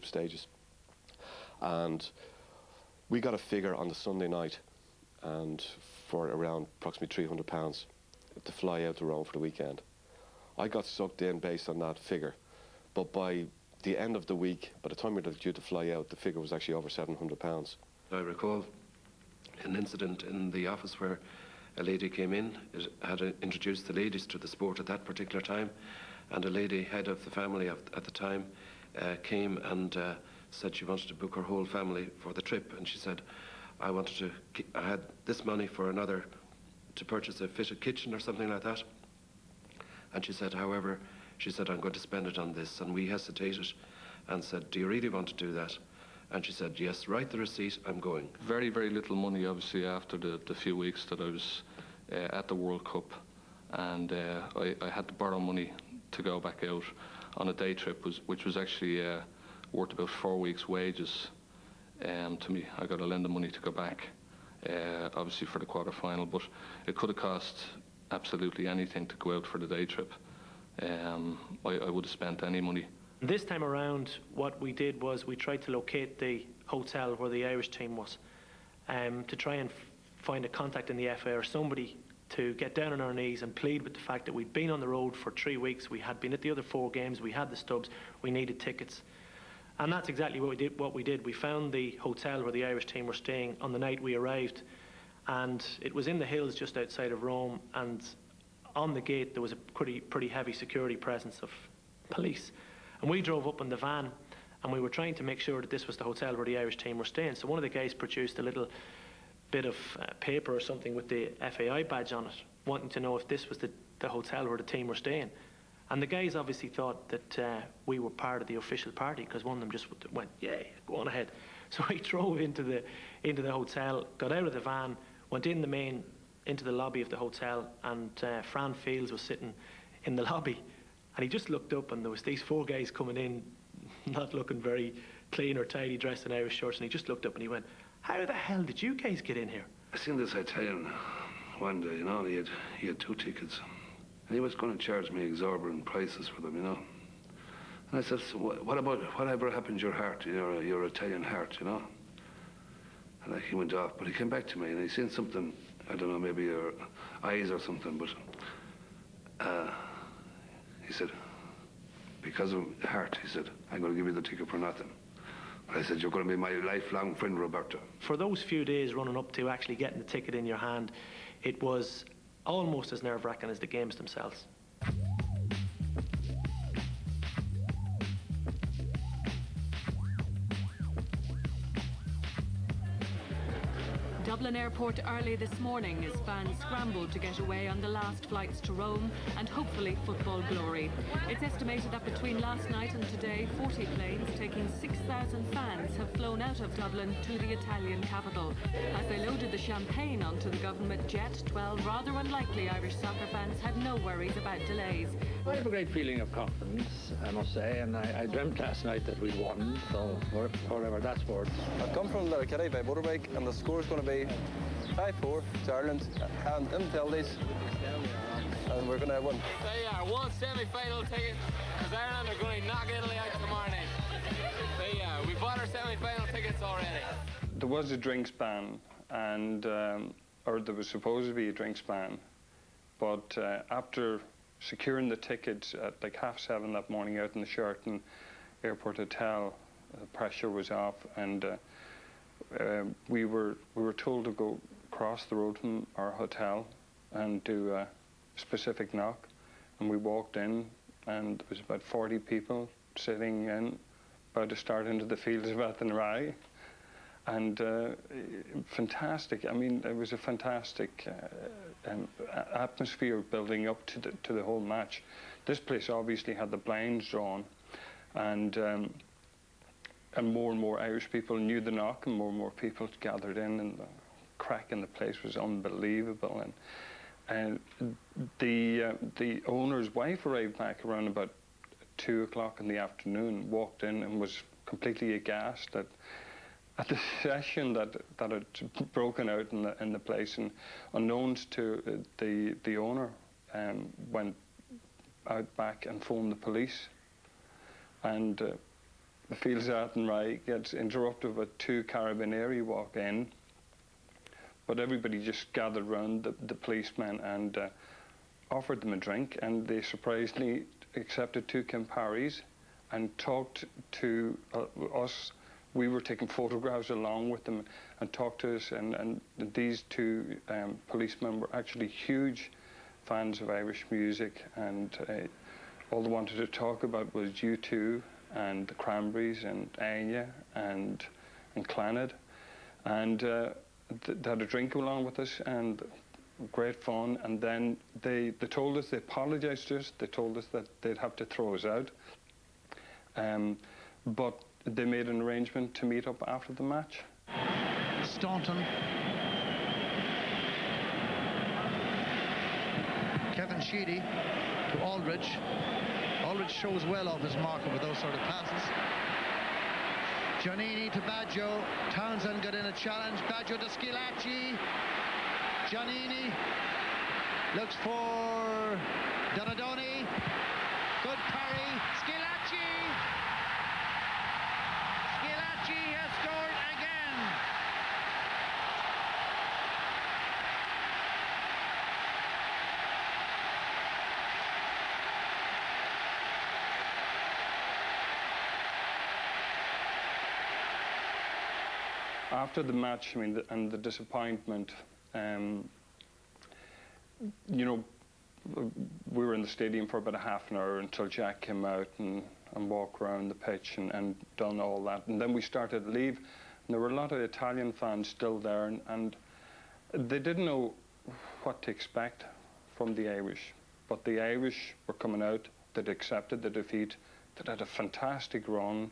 group stages. And we got a figure on the Sunday night, and for around approximately £300 to fly out to Rome for the weekend. I got sucked in based on that figure, but by the end of the week, by the time we were due to fly out, the figure was actually over £700. I recall an incident in the office where a lady came in, had introduced the ladies to the sport at that particular time, and a lady, head of the family at the time, came and said she wanted to book her whole family for the trip, and she said, I had this money for to purchase a fitted kitchen or something like that. And she said, however, she said, I'm going to spend it on this. And we hesitated and said, do you really want to do that? And she said, yes, write the receipt, I'm going. Very, very little money, obviously, after the few weeks that I was at the World Cup. And I had to borrow money to go back out on a day trip, which was actually worth about 4 weeks' wages to me. I got to lend the money to go back, obviously for the quarter-final, but it could have cost absolutely anything to go out for the day trip. I would have spent any money. This time around, what we did was we tried to locate the hotel where the Irish team was, to try and find a contact in the FA or somebody to get down on our knees and plead with the fact that we'd been on the road for 3 weeks, we had been at the other 4 games, we had the stubs, we needed tickets. And that's exactly what we did. We found the hotel where the Irish team were staying on the night we arrived, and it was in the hills just outside of Rome, and on the gate there was a pretty heavy security presence of police. And we drove up in the van, and we were trying to make sure that this was the hotel where the Irish team were staying. So one of the guys produced a little bit of paper or something with the FAI badge on it, wanting to know if this was the hotel where the team were staying. And the guys obviously thought that we were part of the official party, because one of them just went, yeah, go on ahead. So we drove into the hotel, got out of the van, went into the lobby of the hotel, and Fran Fields was sitting in the lobby, and he just looked up, and there was these 4 guys coming in, not looking very clean or tidy, dressed in Irish shorts, and he just looked up and he went, how the hell did you guys get in here? I seen this Italian one day, you know, he had 2 tickets. And he was going to charge me exorbitant prices for them, you know. And I said, so what about whatever happened to your heart, your Italian heart, you know? And he went off, but he came back to me and he seen something, I don't know, maybe your eyes or something, but he said, because of the heart, he said, I'm going to give you the ticket for nothing. I said, you're going to be my lifelong friend, Roberto. For those few days running up to actually getting the ticket in your hand, it was almost as nerve-wracking as the games themselves. Dublin Airport early this morning as fans scrambled to get away on the last flights to Rome and hopefully football glory. It's estimated that between last night and today, 40 planes taking 6,000 fans have flown out of Dublin to the Italian capital. As they loaded the champagne onto the government jet, 12 rather unlikely Irish soccer fans had no worries about delays. I have a great feeling of confidence, I must say, and I dreamt last night that we'd won, so whatever that's worth. I've come from Italy by motorbike, and the score's going to be 5-4 to Ireland, and in penalties, and we're going to win. They are 1 semi-final ticket, because Ireland are going to knock Italy out tomorrow night. We bought our semi-final tickets already. There was a drinks ban, and or there was supposed to be a drinks ban, but after securing the tickets at like 7:30 that morning out in the Sheraton Airport Hotel, the pressure was off, and we were told to go across the road from our hotel and do a specific knock, and we walked in, and there was about 40 people sitting in, about to start into the fields of Athenry, and fantastic. I mean, it was a fantastic atmosphere building up to the whole match. This place obviously had the blinds drawn, and more Irish people knew the knock, and more people gathered in, and the crack in the place was unbelievable. And the owner's wife arrived back around about 2 o'clock in the afternoon, walked in and was completely aghast at the session that had broken out in the place, and unknowns to the owner, went out back and phoned the police, and feels out and right, gets interrupted with 2 Carabinieri walk in. But everybody just gathered round the policemen and offered them a drink, and they surprisingly accepted 2 Camparis and talked to us. We were taking photographs along with them and talked to us, and these 2 policemen were actually huge fans of Irish music, and all they wanted to talk about was U2 and the Cranberries and Anya and Clannad, and they had a drink along with us, and great fun. And then they told us, they apologised to us, they told us that they'd have to throw us out, but they made an arrangement to meet up after the match. Staunton, Kevin Sheedy to Aldridge. Aldridge shows well off his marker with those sort of passes. Giannini to Baggio. Townsend got in a challenge. Baggio to Schilacci. Giannini looks for Donadoni. Good parry. Schilacci. Schilacci has scored again. After the match, I mean, and the disappointment, you know, we were in the stadium for about a half an hour until Jack came out and walked around the pitch and done all that. And then we started to leave, and there were a lot of Italian fans still there, and they didn't know what to expect from the Irish. But the Irish were coming out, they'd accepted the defeat, they'd had a fantastic run,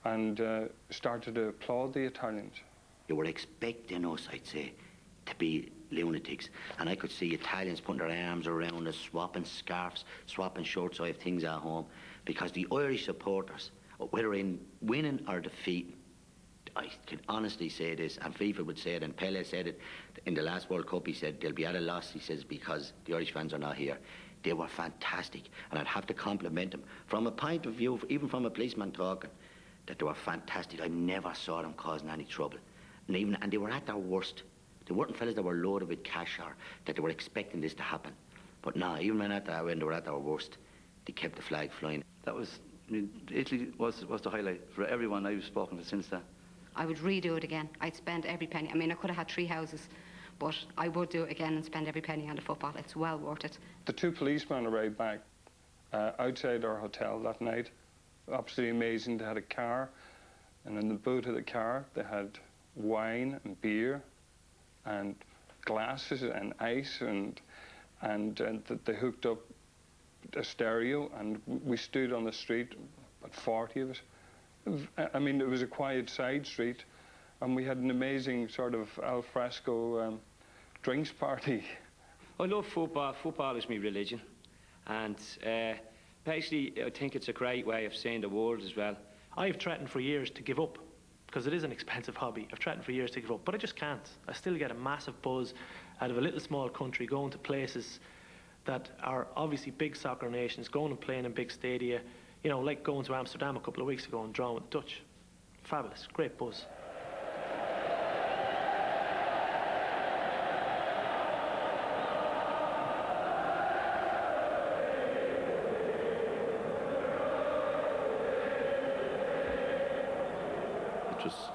and started to applaud the Italians. They were expecting us, I'd say, to be lunatics. And I could see Italians putting their arms around us, swapping scarves, swapping shirts. I have things at home. Because the Irish supporters, whether in winning or defeat, I can honestly say this, and FIFA would say it, and Pele said it in the last World Cup. He said, they'll be at a loss, he says, because the Irish fans are not here. They were fantastic, and I'd have to compliment them. From a point of view, even from a policeman talking, that they were fantastic. I never saw them causing any trouble. And they were at their worst. They weren't fellas that were loaded with cash or that they were expecting this to happen. But no, even when they were at their worst, they kept the flag flying. That was, I mean, Italy was the highlight for everyone I've spoken to since that. I would redo it again. I'd spend every penny. I mean, I could have had 3 houses, but I would do it again and spend every penny on the football. It's well worth it. The 2 policemen arrived back outside our hotel that night. Absolutely amazing. They had a car, and in the boot of the car they had wine and beer and glasses and ice, and they hooked up a stereo, and we stood on the street, about 40 of us. I mean, it was a quiet side street, and we had an amazing sort of al fresco drinks party. I love football. Football is my religion, and basically, I think it's a great way of seeing the world as well. I've threatened for years to give up, because it is an expensive hobby. I've threatened for years to give up, but I just can't. I still get a massive buzz out of a little small country going to places that are obviously big soccer nations, going and playing in big stadia, you know, like going to Amsterdam a couple of weeks ago and drawing with the Dutch. Fabulous, great buzz.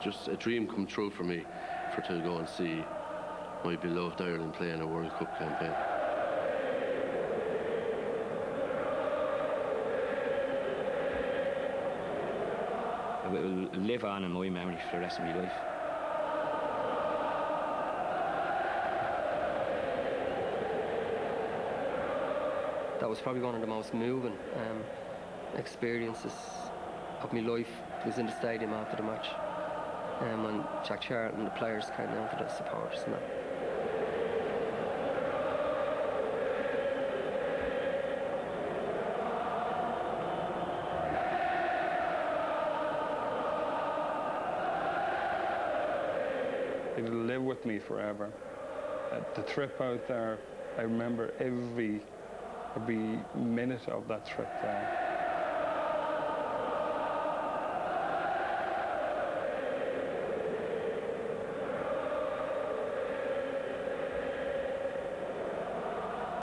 Just a dream come true for me, to go and see my beloved Ireland play in a World Cup campaign. It will live on in my memory for the rest of my life. That was probably one of the most moving experiences of my life. Was in the stadium after the match. When Jack Charlton and the players came down for the supporters and that. It'll live with me forever. The trip out there, I remember every minute of that trip there.